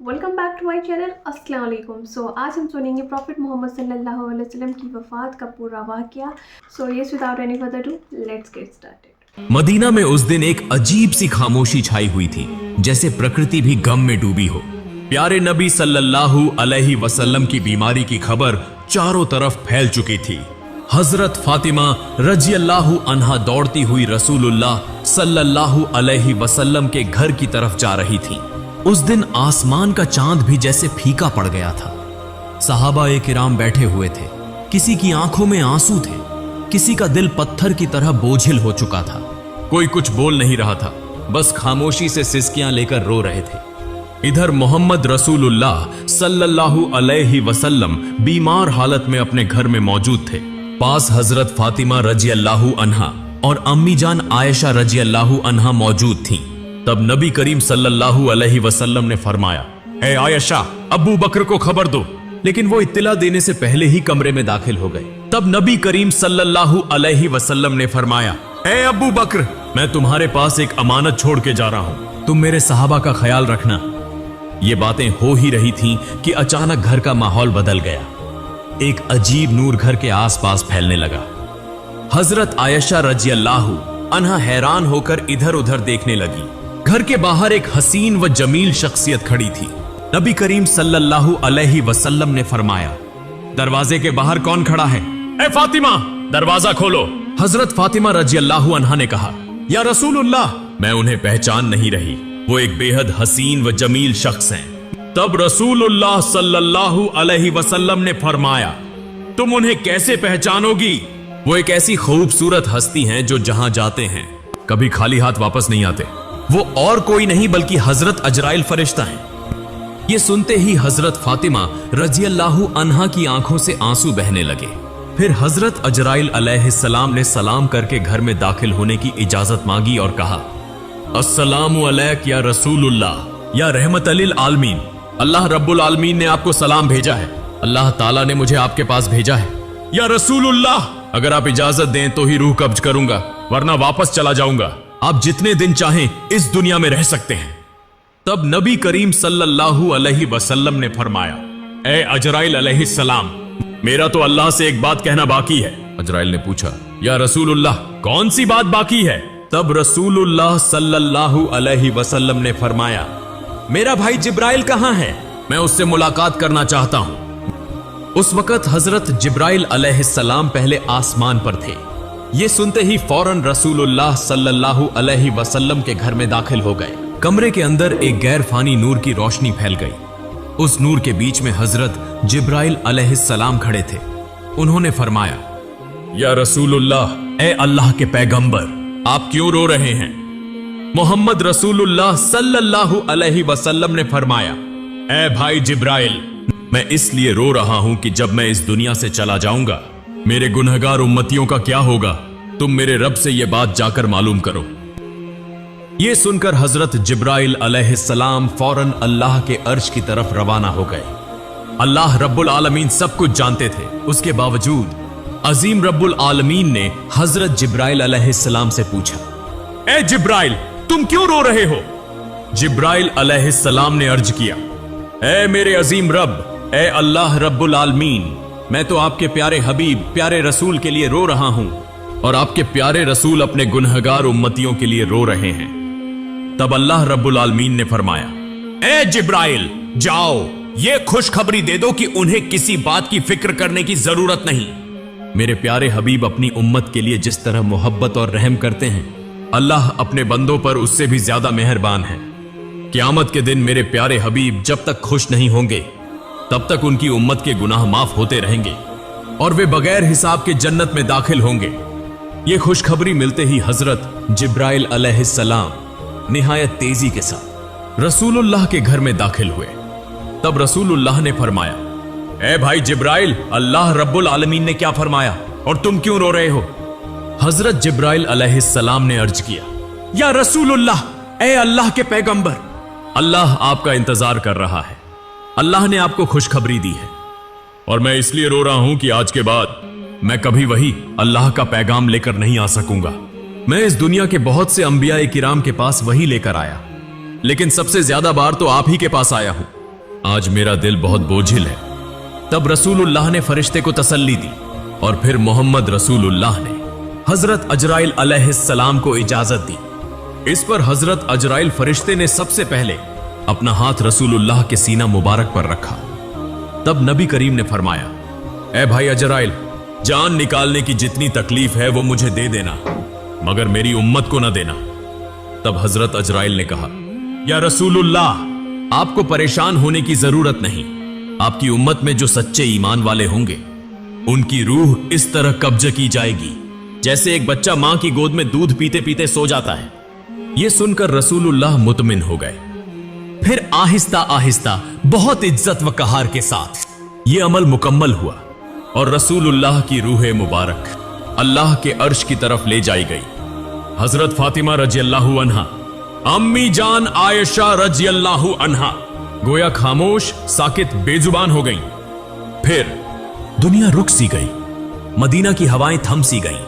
Welcome back to my channel. अस्सलाम वालेकुम। आज हम सुनेंगे प्रॉफिट मोहम्मद सल्लल्लाहु अलैहि वसल्लम की वफ़ात का पूरा वाक़या। Yes, without any further do, let's get started. Medina में उस दिन एक अजीब सी खामोशी छाई हुई थी, जैसे प्रकृति भी गम में डूबी हो। प्यारे नबी सल्लल्लाहु अलैहि वसल्लम की बीमारी की खबर चारों तरफ फैल चुकी थी। हजरत फातिमा रज़ियल्लाहु अन्हा दौड़ती हुई रसूलुल्लाह सल्लल्लाहु अलैहि वसल्लम के घर की तरफ जा रही थी। उस दिन आसमान का चांद भी जैसे फीका पड़ गया था। सहाबा-ए किराम बैठे हुए थे, किसी की आंखों में आंसू थे, किसी का दिल पत्थर की तरह बोझिल हो चुका था। कोई कुछ बोल नहीं रहा था, बस खामोशी से सिसकियां लेकर रो रहे थे। इधर मोहम्मद रसूलुल्लाह सल्लल्लाहु अलैहि वसल्लम बीमार हालत में अपने घर में मौजूद थे। पास हजरत फातिमा रज़ियल्लाहु अन्हा और अम्मी जान आयशा रज़ियल्लाहु अन्हा मौजूद थीं। तब नबी करीम सल्लल्लाहु अलैहि वसल्लम ने फरमाया, ए आयशा, अबू बकर को खबर दो। लेकिन वो इत्तला देने से पहले ही कमरे में दाखिल हो गए। तब नबी करीम सल्लल्लाहु अलैहि वसल्लम ने फरमाया, ए अबू बकर, मैं तुम्हारे पास एक अमानत छोड़ के जा रहा हूं, तुम मेरे सहाबा का ख्याल रखना। ये बातें हो ही रही थीं कि अचानक घर का माहौल बदल गया। एक अजीब नूर घर के आसपास फैलने लगा। हजरत आयशा रज़ियल्लाहु अन्हा हैरान होकर इधर उधर देखने लगी। घर के बाहर एक हसीन व जमील शख्सियत खड़ी थी। नबी करीम सल्लल्लाहु अलैहि वसल्लम ने फरमाया, दरवाजे के बाहर कौन खड़ा है? ए फातिमा, दरवाजा खोलो। हजरत फातिमा रज़ियल्लाहु अन्हा ने कहा, या रसूलुल्लाह, मैं उन्हें पहचान नहीं रही, वो एक बेहद हसीन व जमील शख्स हैं। तब रसूलुल्लाह सल्लल्लाहु अलैहि वसल्लम ने फरमाया, तुम उन्हें कैसे पहचानोगी? वो एक ऐसी खूबसूरत हस्ती हैं जो जहां जाते हैं कभी खाली हाथ वापस नहीं आते। वो और कोई नहीं बल्कि हजरत अजराइल फरिश्ता हैं। ये सुनते ही हजरत फातिमा रज़ियल्लाहु अन्हा की आंखों से आंसू बहने लगे। फिर हजरत अजराइल अलैहिस्सलाम ने सलाम करके घर में दाखिल होने की इजाजत मांगी और कहा, अस्सलामु अलैक या रसूलुल्लाह, या रहमत लिल आलमीन। अल्लाह रब्बुल आलमीन ने आपको सलाम भेजा है। अल्लाह ताला ने मुझे आपके पास भेजा है। या रसूलुल्लाह, अगर आप इजाजत दें तो ही रूह कब्ज करूंगा, वरना वापस चला जाऊंगा। आप जितने दिन चाहें इस दुनिया में रह सकते हैं। तब नबी करीम सल्लल्लाहु अलैहि वसल्लम ने फरमाया, ए अजराइल अलैहिस्सलाम, मेरा तो अल्लाह से एक बात कहना बाकी है। अजराइल ने पूछा, या रसूलुल्लाह, कौन सी बात बाकी है? तब रसूलुल्लाह सल्लल्लाहु अलैहि वसल्लम ने फरमाया, मेरा भाई जिब्राइल कहां है? मैं उससे मुलाकात करना चाहता हूं। उस वक्त हजरत जिब्राइल अलैहिस्सलाम पहले आसमान पर थे। ये सुनते ही फौरन रसूलुल्लाह सल्लल्लाहु अलैहि वसल्लम के घर में दाखिल हो गए। कमरे के अंदर एक गैर फानी नूर की रोशनी फैल गई। उस नूर के बीच में हजरत जिब्राइल अलैहिस्सलाम खड़े थे। उन्होंने फरमाया, या रसूलुल्लाह, ए अल्लाह के पैगंबर, आप क्यों रो रहे हैं? मोहम्मद रसूलुल्लाह सल्लल्लाहु अलैहि वसल्लम ने फरमाया, ए भाई जिब्राइल, मैं इसलिए रो रहा हूं कि जब मैं इस दुनिया से चला जाऊंगा, मेरे गुनहगार उम्मतियों का क्या होगा? तुम मेरे रब से यह बात जाकर मालूम करो। यह सुनकर हजरत जिब्राइल अलैहिस्सलाम फौरन अल्लाह के अर्श की तरफ रवाना हो गए। अल्लाह रब्बुल आलमीन सब कुछ जानते थे, उसके बावजूद अजीम रब्बुल आलमीन ने हजरत जिब्राइल अलैहिस्सलाम से पूछा, ए जिब्राइल, तुम क्यों रो रहे हो? जिब्राइल अलैहिस्सलाम ने अर्ज किया, ए मेरे अजीम रब, ए अल्लाह रब्बुल आलमीन, मैं तो आपके प्यारे हबीब, प्यारे रसूल के लिए रो रहा हूं, और आपके प्यारे रसूल अपने गुनहगार उम्मतियों के लिए रो रहे हैं। तब अल्लाह रब्बुल आलमीन ने फरमाया, ए जिब्राइल, जाओ, ये खुशखबरी दे दो कि उन्हें किसी बात की फिक्र करने की जरूरत नहीं। मेरे प्यारे हबीब अपनी उम्मत के लिए जिस तरह मोहब्बत और रहम करते हैं, अल्लाह अपने बंदों पर उससे भी ज्यादा मेहरबान है। क़यामत के दिन मेरे प्यारे हबीब जब तक खुश नहीं होंगे, तब तक उनकी उम्मत के गुनाह माफ होते रहेंगे और वे बगैर हिसाब के जन्नत में दाखिल होंगे। ये खुशखबरी मिलते ही हजरत जिब्राइल अलैहिस्सलाम निहायत तेजी के साथ रसूलुल्लाह के घर में दाखिल हुए। तब रसूलुल्लाह ने फरमाया, ए भाई जिब्राइल, अल्लाह रब्बुल आलमीन ने क्या फरमाया और तुम क्यों रो रहे हो? हजरत जिब्राइल अलैहिस्सलाम ने अर्ज किया, या रसूलुल्लाह, ए अल्लाह के पैगंबर, अल्लाह आपका इंतजार कर रहा है। अल्लाह ने आपको खुशखबरी दी है और मैं इसलिए रो रहा हूं कि आज के बाद मैं कभी वही अल्लाह का पैगाम लेकर नहीं आ सकूंगा। मैं इस दुनिया के बहुत से अंबिया किराम के पास वही लेकर आया, लेकिन सबसे ज्यादा बार तो आप ही के पास आया हूं। आज मेरा दिल बहुत बोझिल है। तब रसूलुल्लाह ने फरिश्ते को तसल्ली दी और फिर मोहम्मद रसूलुल्लाह ने हजरत अजराइल अलैहिस्सलाम को इजाजत दी। इस पर हजरत अजराइल फरिश्ते ने सबसे पहले अपना हाथ रसूलुल्लाह के सीना मुबारक पर रखा। तब नबी करीम ने फरमाया, ए भाई अजराइल, जान निकालने की जितनी तकलीफ है वो मुझे दे देना, मगर मेरी उम्मत को ना देना। तब हजरत अजराइल ने कहा, या रसूलुल्लाह, आपको परेशान होने की जरूरत नहीं। आपकी उम्मत में जो सच्चे ईमान वाले होंगे उनकी रूह इस तरह कब्ज की जाएगी जैसे एक बच्चा मां की गोद में दूध पीते पीते सो जाता है। यह सुनकर रसूलुल्लाह मुतमिन हो गए। फिर आहिस्ता आहिस्ता बहुत इज्जत व कहार के साथ यह अमल मुकम्मल हुआ और रसूलुल्लाह की रूह मुबारक अल्लाह के अर्श की तरफ ले जाई गई। हजरत फातिमा रजियल्लाहु अन्हा, अम्मी जान आयशा रजियल्लाहु अन्हा गोया खामोश, साकित, बेजुबान हो गई। फिर दुनिया रुक सी गई, मदीना की हवाएं थम सी गई,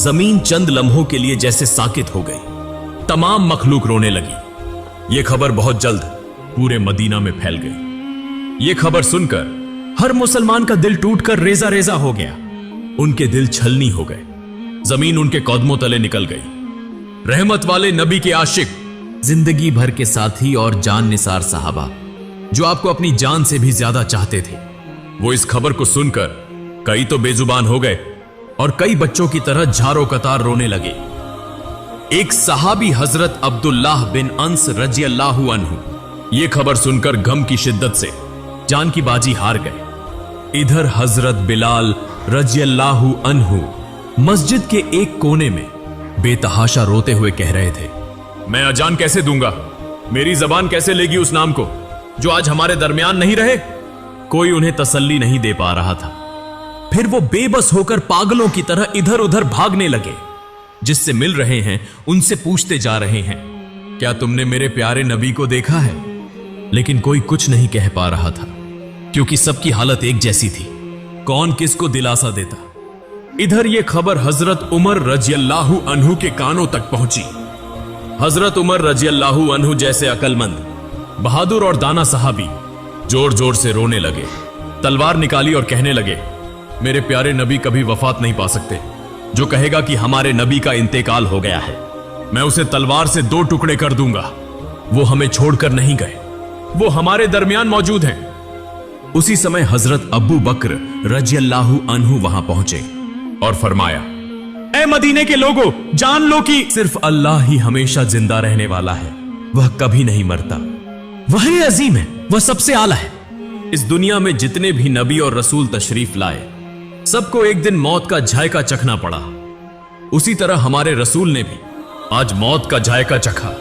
जमीन चंद लम्हों के लिए जैसे साकित हो गई। तमाम मखलूक रोने लगी। यह खबर बहुत जल्द पूरे मदीना में फैल गई। यह खबर सुनकर हर मुसलमान का दिल टूटकर रेजा रेजा हो गया। उनके दिल छलनी हो गए, जमीन उनके कदमों तले निकल गई। रहमत वाले नबी के आशिक, जिंदगी भर के साथी और जान निसार साहबा जो आपको अपनी जान से भी ज्यादा चाहते थे, वो इस खबर को सुनकर कई तो बेजुबान हो गए और कई बच्चों की तरह झारो कतार रोने लगे। एक सहाबी हजरत अब्दुल्लाह बिन अंस रजियल्लाहु अन्हु ये खबर सुनकर गम की शिद्दत से जान की बाजी हार गए। इधर हजरत बिलाल रजियल्लाहु अन्हु मस्जिद के एक कोने में बेतहाशा रोते हुए कह रहे थे, मैं अजान कैसे दूंगा? मेरी जबान कैसे लेगी उस नाम को जो आज हमारे दरमियान नहीं रहे? कोई उन्हें तसल्ली नहीं दे पा रहा था। फिर वो बेबस होकर पागलों की तरह इधर उधर भागने लगे। जिससे मिल रहे हैं उनसे पूछते जा रहे हैं, क्या तुमने मेरे प्यारे नबी को देखा है? लेकिन कोई कुछ नहीं कह पा रहा था क्योंकि सबकी हालत एक जैसी थी। कौन किसको दिलासा देता? इधर यह खबर हजरत उमर रजियल्लाहु अन्हु के कानों तक पहुंची। हजरत उमर रजियल्लाहु अन्हु जैसे अकलमंद, बहादुर और दाना सहाबी जोर जोर से रोने लगे, तलवार निकाली और कहने लगे, मेरे प्यारे नबी कभी वफात नहीं पा सकते। जो कहेगा कि हमारे नबी का इंतेकाल हो गया है, मैं उसे तलवार से 2 टुकड़े कर दूंगा। वो हमें छोड़कर नहीं गए, वो हमारे दरमियान मौजूद हैं। उसी समय हजरत अबू बकर रजियल्लाहु अन्हु वहां पहुंचे और फरमाया, ए मदीने के लोगों, जान लो कि सिर्फ अल्लाह ही हमेशा जिंदा रहने वाला है। वह कभी नहीं मरता, वही अजीम है, वह सबसे आला है। इस दुनिया में जितने भी नबी और रसूल तशरीफ लाए, सबको एक दिन मौत का जायका चखना पड़ा। उसी तरह हमारे रसूल ने भी आज मौत का जायका चखा,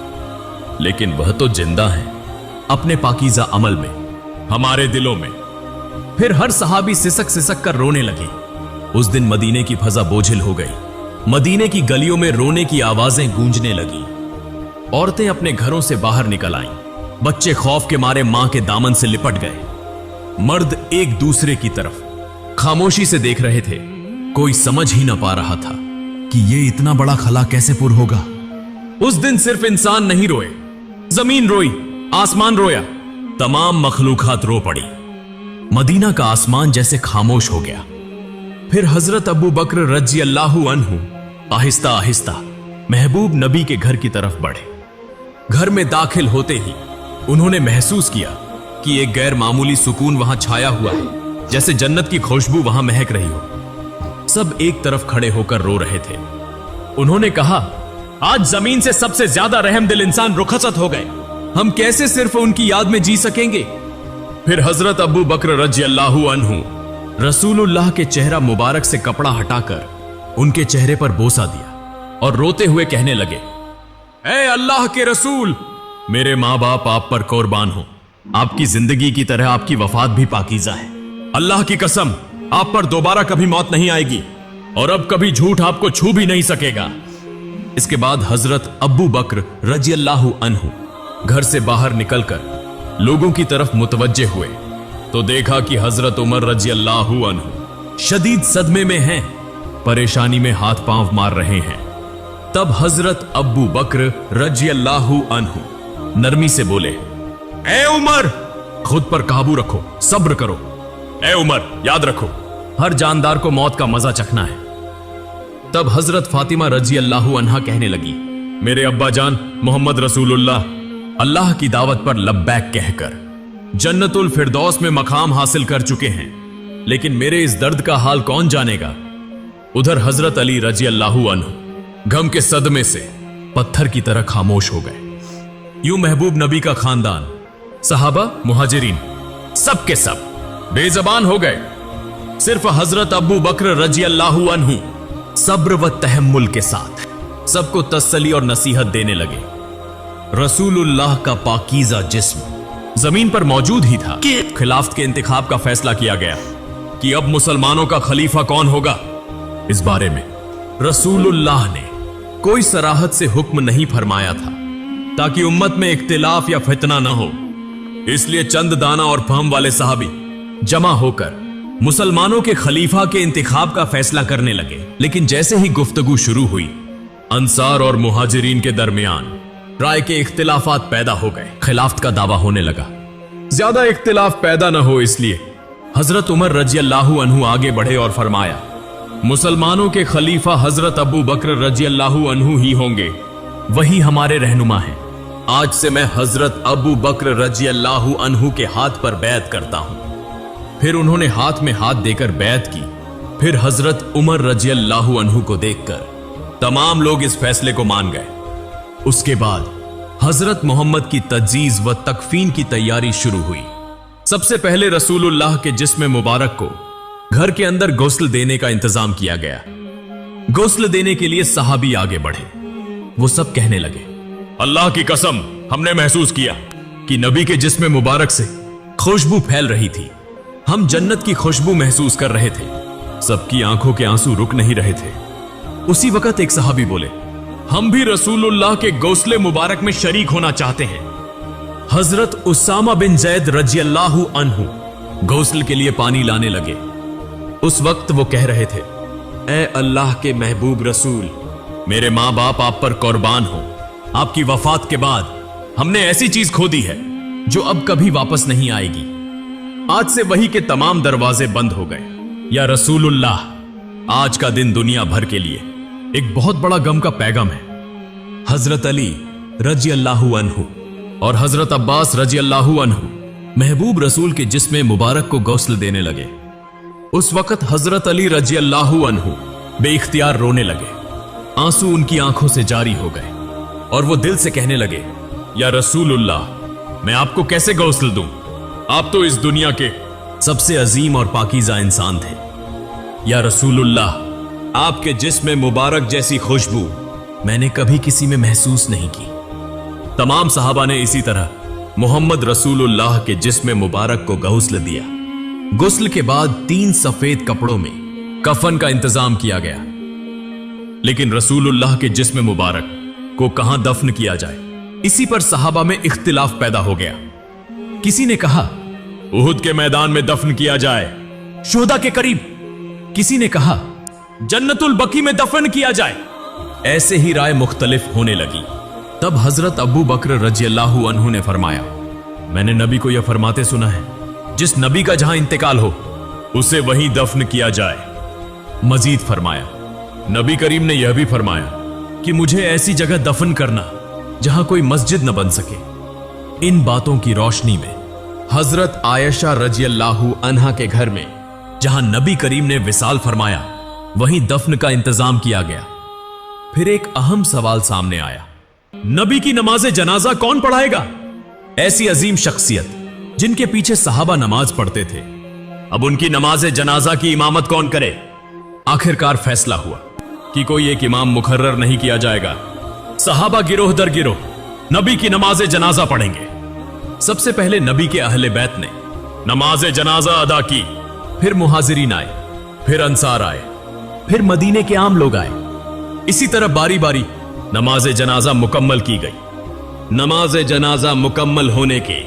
लेकिन वह तो जिंदा है अपने पाकीज़ा अमल में, हमारे दिलों में। फिर हर सहाबी सिसक सिसक कर रोने लगे। उस दिन मदीने की फजा बोझिल हो गई। मदीने की गलियों में रोने की आवाजें गूंजने लगी। औरतें अपने घरों से बाहर निकल आईं, बच्चे खौफ के मारे मां के दामन से लिपट गए। मर्द एक दूसरे की तरफ खामोशी से देख रहे थे। कोई समझ ही ना पा रहा था कि यह इतना बड़ा खला कैसे पुर होगा। उस दिन सिर्फ इंसान नहीं रोए, जमीन रोई, आसमान रोया, तमाम मखलूकात रो पड़ी। मदीना का आसमान जैसे खामोश हो गया। फिर हजरत अबू बकर रजियल्लाहु अन्हु आहिस्ता आहिस्ता महबूब नबी के घर की तरफ बढ़े। घर में दाखिल होते ही उन्होंने महसूस किया कि एक गैर मामूली सुकून वहां छाया हुआ है, जैसे जन्नत की खुशबू वहां महक रही हो। सब एक तरफ खड़े होकर रो रहे थे। उन्होंने कहा, आज जमीन से सबसे ज्यादा रहमदिल इंसान रुखसत हो गए, हम कैसे सिर्फ उनकी याद में जी सकेंगे। फिर हजरत अबू बकर रजियल्लाहु अन्हु रसूलुल्लाह के चेहरा मुबारक से कपड़ा हटाकर उनके चेहरे पर बोसा दिया और रोते हुए कहने लगे, ऐ अल्लाह के रसूल, मेरे मां बाप आप पर कुर्बान हो। आपकी जिंदगी की तरह आपकी वफात भी पाकीज़ा है। अल्लाह की कसम, आप पर दोबारा कभी मौत नहीं आएगी और अब कभी झूठ आपको छू भी नहीं सकेगा। इसके बाद हजरत अबू बकर रजियल्लाहु अन्हु घर से बाहर निकलकर लोगों की तरफ मुतवज्जे हुए तो देखा कि हजरत उमर रजियल्लाहु अन्हु शदीद सदमे में हैं, परेशानी में हाथ पांव मार रहे हैं। तब हजरत अबू बकर रजियल्लाहु अन्हु नरमी से बोले, ए उमर, खुद पर काबू रखो, सब्र करो। ए उमर, याद रखो, हर जानदार को मौत का मजा चखना है। तब हजरत फातिमा रजी अल्लाह अन्हा कहने लगी, मेरे अब्बा जान मोहम्मद रसूलुल्लाह अल्लाह की दावत पर लब्बैक कहकर जन्नतुल फिरदौस में मकाम हासिल कर चुके हैं, लेकिन मेरे इस दर्द का हाल कौन जानेगा। उधर हजरत अली रजी अल्लाह अन्हु गम के सदमे से पत्थर की तरह खामोश हो गए। यूं महबूब नबी का खानदान, सहाबा, मुहाजिरीन, सब के सब बेजबान हो गए। सिर्फ हजरत अबू बकर रजी अल्लाह अन्हु सब्र व तहम्मुल के साथ सबको तसल्ली और नसीहत देने लगे। रसूलुल्लाह का पाकीज़ा जिस्म जमीन पर मौजूद ही था कि खिलाफत के इंतखाब का फैसला किया गया कि अब मुसलमानों का खलीफा कौन होगा। इस बारे में रसूलुल्लाह ने कोई सराहत से हुक्म नहीं फरमाया था ताकि उम्मत में इख्तिलाफ या फितना न हो। इसलिए चंद दाना और फहम वाले साहबी जमा होकर मुसलमानों के खलीफा के इंतखाब का फैसला करने लगे। लेकिन जैसे ही गुफ्तगू शुरू हुई, अंसार और मुहाजिरीन के दरमियान राय के इख्तिलाफात पैदा हो गए। खिलाफत का दावा होने लगा। ज्यादा इख्तिलाफ पैदा न हो इसलिए हजरत उमर रजी अल्लाह अन्हु आगे बढ़े और फरमाया, मुसलमानों के खलीफा हजरत अबू बकर रजी अल्लाह अन्हु ही होंगे, वही हमारे रहनुमा हैं। आज से मैं हजरत अबू बकर रजी अल्लाह अन्हु के हाथ पर बैत करता हूं। फिर उन्होंने हाथ में हाथ देकर बैत की। फिर हजरत उमर रजी अल्लाह अन्हु को देखकर तमाम लोग इस फैसले को मान गए। उसके बाद हजरत मोहम्मद की तज्जीज व तकफीन की तैयारी शुरू हुई। सबसे पहले रसूलुल्लाह के जिस्म मुबारक को घर के अंदर गुस्ल देने का इंतजाम किया गया। गुस्ल देने के लिए सहाबी आगे बढ़े। वो सब कहने लगे, अल्लाह की कसम, हमने महसूस किया कि नबी के जिस्म मुबारक से खुशबू फैल रही थी। हम जन्नत की खुशबू महसूस कर रहे थे। सबकी आंखों के आंसू रुक नहीं रहे थे। उसी वक्त एक सहाबी बोले, हम भी रसूलुल्लाह के गौसले मुबारक में शरीक होना चाहते हैं। हजरत उसामा बिन जैद रजी अल्लाह अन्हु गौसल के लिए पानी लाने लगे। उस वक्त वो कह रहे थे, ए अल्लाह के महबूब रसूल, मेरे मां बाप आप पर कुर्बान हो। आपकी वफात के बाद हमने ऐसी चीज खो दी है जो अब कभी वापस नहीं आएगी। आज से वही के तमाम दरवाजे बंद हो गए। या रसूलुल्लाह, आज का दिन दुनिया भर के लिए एक बहुत बड़ा गम का पैगाम है। हजरत अली रजी अल्लाह अन्हु और हजरत अब्बास रजी अल्लाह अन्हु महबूब रसूल के जिस्म मुबारक को गौसल देने लगे। उस वक्त हजरत अली रजी अल्लाह अन्हु बेइख्तियार रोने लगे। आंसू उनकी आंखों से जारी हो गए और वो दिल से कहने लगे, या रसूलुल्लाह, मैं आपको कैसे गौसल दूं? आप तो इस दुनिया के सबसे अजीम और पाकीज़ा इंसान थे। या रसूलुल्लाह, आपके जिस्म मुबारक जैसी खुशबू मैंने कभी किसी में महसूस नहीं की। तमाम सहाबा ने इसी तरह मोहम्मद रसूलुल्लाह के जिस्म मुबारक को गौसल दिया। गुस्ल के बाद 3 सफेद कपड़ों में कफन का इंतजाम किया गया। लेकिन रसूलुल्लाह के जिस्म मुबारक को कहां दफन किया जाए, इसी पर सहाबा में इख्तिलाफ पैदा हो गया। किसी ने कहा उहुद के मैदान में दफन किया जाए, शोहदा के करीब। किसी ने कहा जन्नतुल बकी में दफन किया जाए। ऐसे ही राय मुख्तलिफ होने लगी। तब हजरत अबू बकर रजी अल्लाह अन्हु ने फरमाया, मैंने नबी को यह फरमाते सुना है, जिस नबी का जहां इंतकाल हो उसे वहीं दफन किया जाए। मजीद फरमाया, नबी करीम ने यह भी फरमाया कि मुझे ऐसी जगह दफन करना जहां कोई मस्जिद न बन सके। इन बातों की रोशनी में हजरत आयशा रजी अल्लाह अन्हा के घर में जहां नबी करीम ने विसाल फरमाया, वहीं दफन का इंतजाम किया गया। फिर एक अहम सवाल सामने आया, नबी की नमाज जनाजा कौन पढ़ाएगा? ऐसी अजीम शख्सियत जिनके पीछे सहाबा नमाज पढ़ते थे, अब उनकी नमाज जनाजा की इमामत कौन करे? आखिरकार फैसला हुआ कि कोई एक इमाम मुकर्रर नहीं किया जाएगा। सहाबा गिरोह दर गिरोह नबी की नमाज जनाजा पढ़ेंगे। सबसे पहले नबी के अहले बैत ने नमाज जनाजा अदा की। फिर मुहाजिरीन आए, फिर अंसार आए, फिर मदीने के आम लोग आए। इसी तरह बारी बारी नमाज जनाजा मुकम्मल की गई। नमाज जनाजा मुकम्मल होने के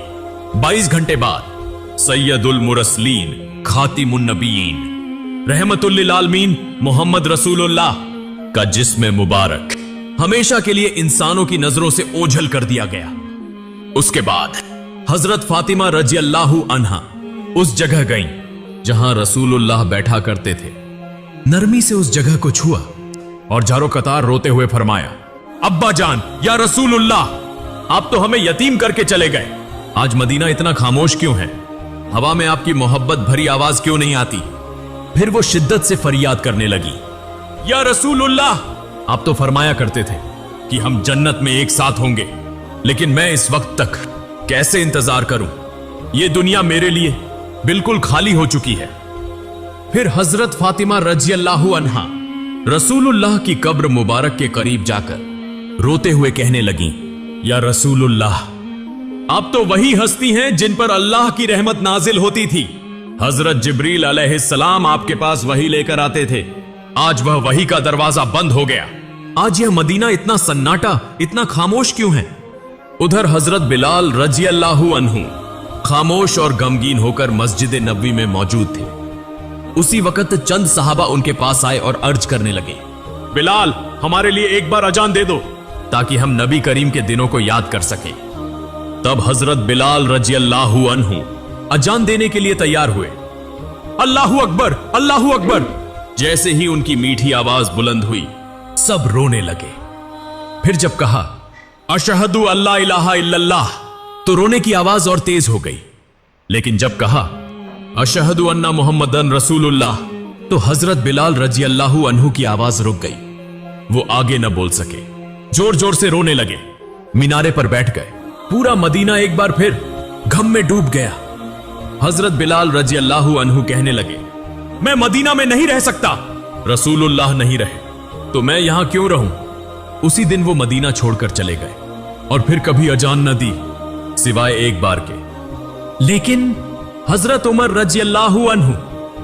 22 घंटे बाद सैयदुल मुरसलीन खातिमुन नबीयीन रहमतुल लिल आलमीन मोहम्मद रसूलुल्लाह का जिस्म मुबारक हमेशा के लिए इंसानों की नजरों से ओझल कर दिया गया। उसके बाद हजरत फातिमा रजी अल्लाहु अन्हा उस जगह गईं जहां रसूलुल्लाह बैठा करते थे। नरमी से उस जगह को छुआ और जारो कतार रोते हुए फरमाया, अब्बा जान, या रसूलुल्लाह, आप तो हमें यतीम करके चले गए। आज मदीना इतना खामोश क्यों है? हवा में आपकी मोहब्बत भरी आवाज क्यों नहीं आती? फिर वो शिद्दत से फरियाद करने लगी, या रसूलुल्लाह, आप तो फरमाया करते थे कि हम जन्नत में एक साथ होंगे, लेकिन मैं इस वक्त तक कैसे इंतजार करूं? ये दुनिया मेरे लिए बिल्कुल खाली हो चुकी है। फिर हजरत फातिमा रजी अल्लाहु अन्हा रसूलुल्लाह की कब्र मुबारक के करीब जाकर रोते हुए कहने लगी, या रसूलुल्लाह, आप तो वही हस्ती हैं जिन पर अल्लाह की रहमत नाजिल होती थी। हजरत जिब्रील अलैहिस्सलाम आपके पास वही लेकर आते थे। आज वह वही का दरवाजा बंद हो गया। आज यह मदीना इतना सन्नाटा, इतना खामोश क्यों है? उधर हजरत बिलाल रजी अल्लाहु अन्हु खामोश और गमगीन होकर मस्जिद नबवी में मौजूद थे। उसी वक्त चंद सहाबा उनके पास आए और अर्ज करने लगे, बिलाल, हमारे लिए एक बार अजान दे दो ताकि हम नबी करीम के दिनों को याद कर सकें। तब हजरत बिलाल रजी अल्लाहु अन्हु अजान देने के लिए तैयार हुए। अल्लाहु अकबर, अल्लाहु अकबर। जैसे ही उनकी मीठी आवाज बुलंद हुई, सब रोने लगे। फिर जब कहा, अशहदु अल्ला इलाहा इल्लल्लाह, तो रोने की आवाज और तेज हो गई। लेकिन जब कहा, अशहदु अन्ना मुहम्मदन रसूलुल्लाह, तो हजरत बिलाल रजी अल्लाहु अन्हु की आवाज रुक गई। वो आगे न बोल सके, जोर जोर से रोने लगे। मीनारे पर बैठ गए। पूरा मदीना एक बार फिर गम में डूब गया। हजरत बिलाल रजी अल्लाहु अन्हु कहने लगे, मैं मदीना में नहीं रह सकता। रसूलुल्लाह नहीं रहे तो मैं यहां क्यों रहूं? उसी दिन वो मदीना छोड़कर चले गए और फिर कभी अजान न दी सिवाय एक बार के। लेकिन हजरत उमर रजी अल्लाहु अन्हु,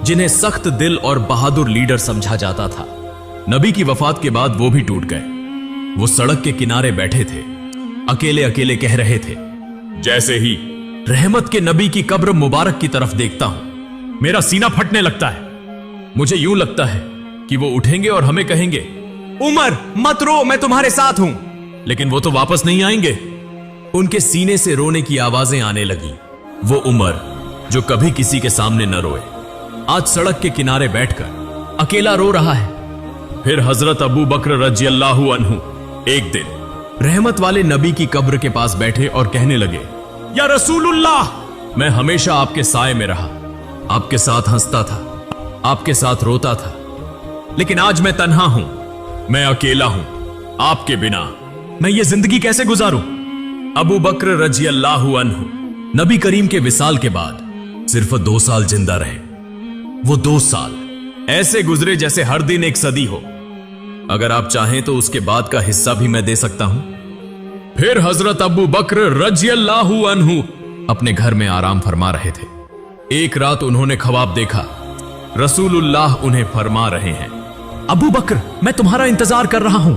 जिन्हें सख्त दिल और बहादुर लीडर समझा जाता था, नबी की वफात के बाद वो भी टूट गए। वो सड़क के किनारे बैठे थे, अकेले अकेले कह रहे थे, जैसे ही रहमत के नबी की कब्र मुबारक की तरफ देखता हूं, मेरा सीना फटने लगता है। मुझे यूं लगता है कि वो उठेंगे और हमें कहेंगे, उमर मत रो, मैं तुम्हारे साथ हूं। लेकिन वो तो वापस नहीं आएंगे। उनके सीने से रोने की आवाजें आने लगी। वो उमर जो कभी किसी के सामने न रोए, आज सड़क के किनारे बैठकर अकेला रो रहा है। फिर हजरत अबू बकर रजी अल्लाहु अन्हु एक दिन रहमत वाले नबी की कब्र के पास बैठे और कहने लगे, या रसूलुल्लाह, मैं हमेशा आपके साए में रहा, आपके साथ हंसता था, आपके साथ रोता था, लेकिन आज मैं तन्हा हूं, मैं अकेला हूं। आपके बिना मैं ये जिंदगी कैसे गुजारूं? अबू बकर रजी अल्लाहु अन्हु नबी करीम के विसाल के बाद सिर्फ 2 साल जिंदा रहे। वो 2 साल ऐसे गुजरे जैसे हर दिन एक सदी हो। अगर आप चाहें तो उसके बाद का हिस्सा भी मैं दे सकता हूं। फिर हजरत अबू बकर रजी अल्लाहु अन्हु अपने घर में आराम फरमा रहे थे। एक रात उन्होंने ख्वाब देखा, रसूलुल्लाह उन्हें फरमा रहे हैं, अबू बकर, मैं तुम्हारा इंतजार कर रहा हूं।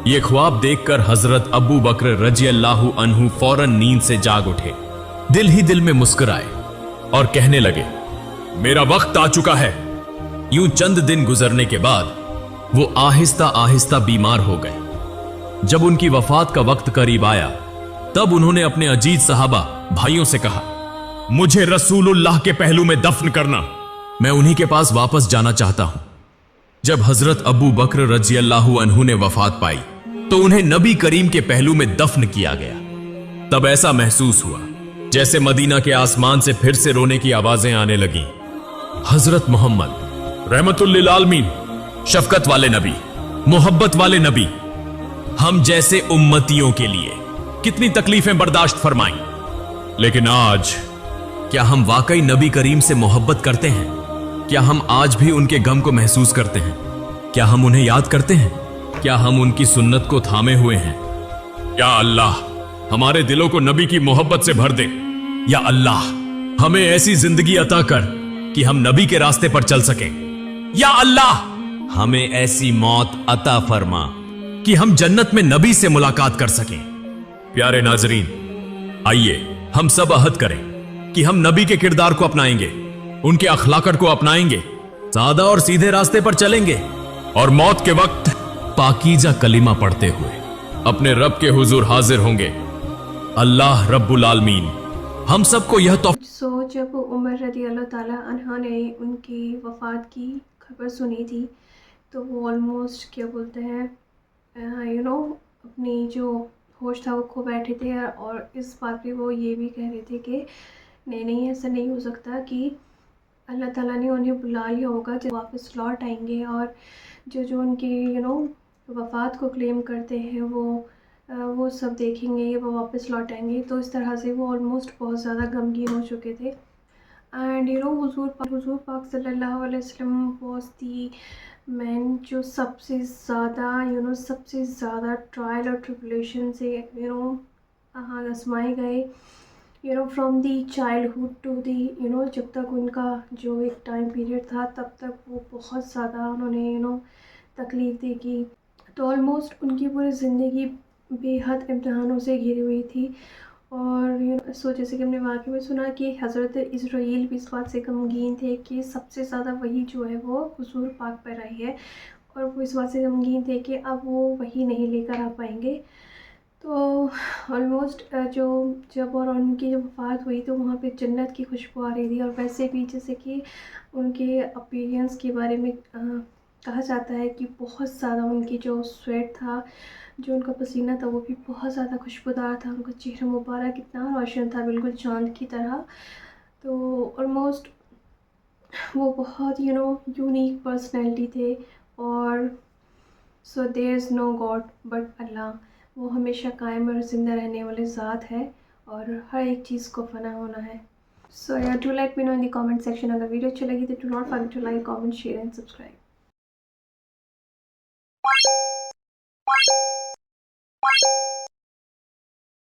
यह ख्वाब देखकर हजरत अबू बकर रजी अल्लाहु अन्हु फौरन नींद से जाग उठे, दिल ही दिल में मुस्कुराए और कहने लगे, मेरा वक्त आ चुका है। यूं चंद दिन गुजरने के बाद वो आहिस्ता आहिस्ता बीमार हो गए। जब उनकी वफात का वक्त करीब आया, तब उन्होंने अपने अजीज सहाबा भाइयों से कहा, मुझे रसूलुल्लाह के पहलू में दफन करना, मैं उन्हीं के पास वापस जाना चाहता हूं। जब हजरत अबू बकर रजी अल्लाहु अन्हु ने वफात पाई तो उन्हें नबी करीम के पहलू में दफन किया गया। तब ऐसा महसूस हुआ जैसे मदीना के आसमान से फिर से रोने की आवाजें आने लगी। हजरत मोहम्मद रहमतुल लिल आलमीन, शफकत वाले नबी, मोहब्बत वाले नबी, हम जैसे उम्मतियों के लिए कितनी तकलीफें बर्दाश्त फरमाई, लेकिन आज क्या हम वाकई नबी करीम से मोहब्बत करते हैं? क्या हम आज भी उनके गम को महसूस करते हैं? क्या हम उन्हें याद करते हैं? क्या हम उनकी सुन्नत को थामे हुए हैं? या अल्लाह, हमारे दिलों को नबी की मोहब्बत से भर दे। या अल्लाह, हमें ऐसी जिंदगी अता कर कि हम नबी के रास्ते पर चल सकें। या अल्लाह, हमें ऐसी मौत अता फरमा कि हम जन्नत में नबी से मुलाकात कर सकें। प्यारे नाजरीन, आइए हम सब अहद करें कि हम नबी के किरदार को अपनाएंगे, उनके अखलाकत को अपनाएंगे, सादा और सीधे रास्ते पर चलेंगे और मौत के वक्त पाकीजा कलिमा पढ़ते हुए अपने रब के हुजूर हाजिर होंगे। अल्लाह रब्बुल आलमीन हम सबको यह तोहफा सो जब उमर रदी अल्लाह ताला अन्हा ने उनकी वफ़ात की खबर सुनी थी तो वो ऑलमोस्ट क्या बोलते हैं अपनी जो होश था वो खो बैठे थे, और इस बात पे वो ये भी कह रहे थे कि नहीं ऐसा नहीं हो सकता कि अल्लाह ताला ने उन्हें बुला लिया होगा जब वापस लौट आएंगे, और जो उनकी वफ़ात को क्लेम करते हैं वो सब देखेंगे, वो वापस लौट आएंगे। तो इस तरह से वो ऑलमोस्ट बहुत ज़्यादा गमगीन हो चुके थे। एंड हुज़ूर पाक सल्लल्लाहु अलैहि वसल्लम वाज दी मैन जो सबसे ज़्यादा ट्रायल और ट्रिबुलेशन से आजमाए गए, from the childhood to the जब तक उनका जो एक टाइम पीरियड था तब तक वो बहुत ज़्यादा उन्होंने तकलीफ़ देखी। तो ऑलमोस्ट उनकी पूरी ज़िंदगी बेहद इम्तहानों से घिरी हुई थी। और सो जैसे कि हमने वाक़ई में सुना कि हज़रत इज़राइल भी इस बात से गमगीन थे कि सबसे ज़्यादा वही जो है वो हुज़ूर पाक पर आई है, और वो इस बात से गमगीन थे कि अब वो वही नहीं लेकर आ पाएंगे। तो ऑलमोस्ट जब उनकी जब वफ़ात हुई तो वहाँ पे जन्नत की खुशबू आ रही थी, और वैसे भी जैसे कि उनके अपीयरेंस के बारे में कहा जाता है कि बहुत ज़्यादा उनकी जो स्वेट था, जो उनका पसीना था वो भी बहुत ज़्यादा खुशबूदार था। उनका चेहरा मुबारक इतना रोशन था, बिल्कुल चाँद की तरह। तो ऑलमोस्ट वो बहुत यूनिक पर्सनैलिटी थे। और so there is no god but Allah, वो हमेशा कायम और ज़िंदा रहने वाले ज़ात है, और हर एक चीज़ को फ़ना होना है। So do let me know in the comment section. अगर वीडियो अच्छी लगी तो do not forget to like, comment, share and subscribe.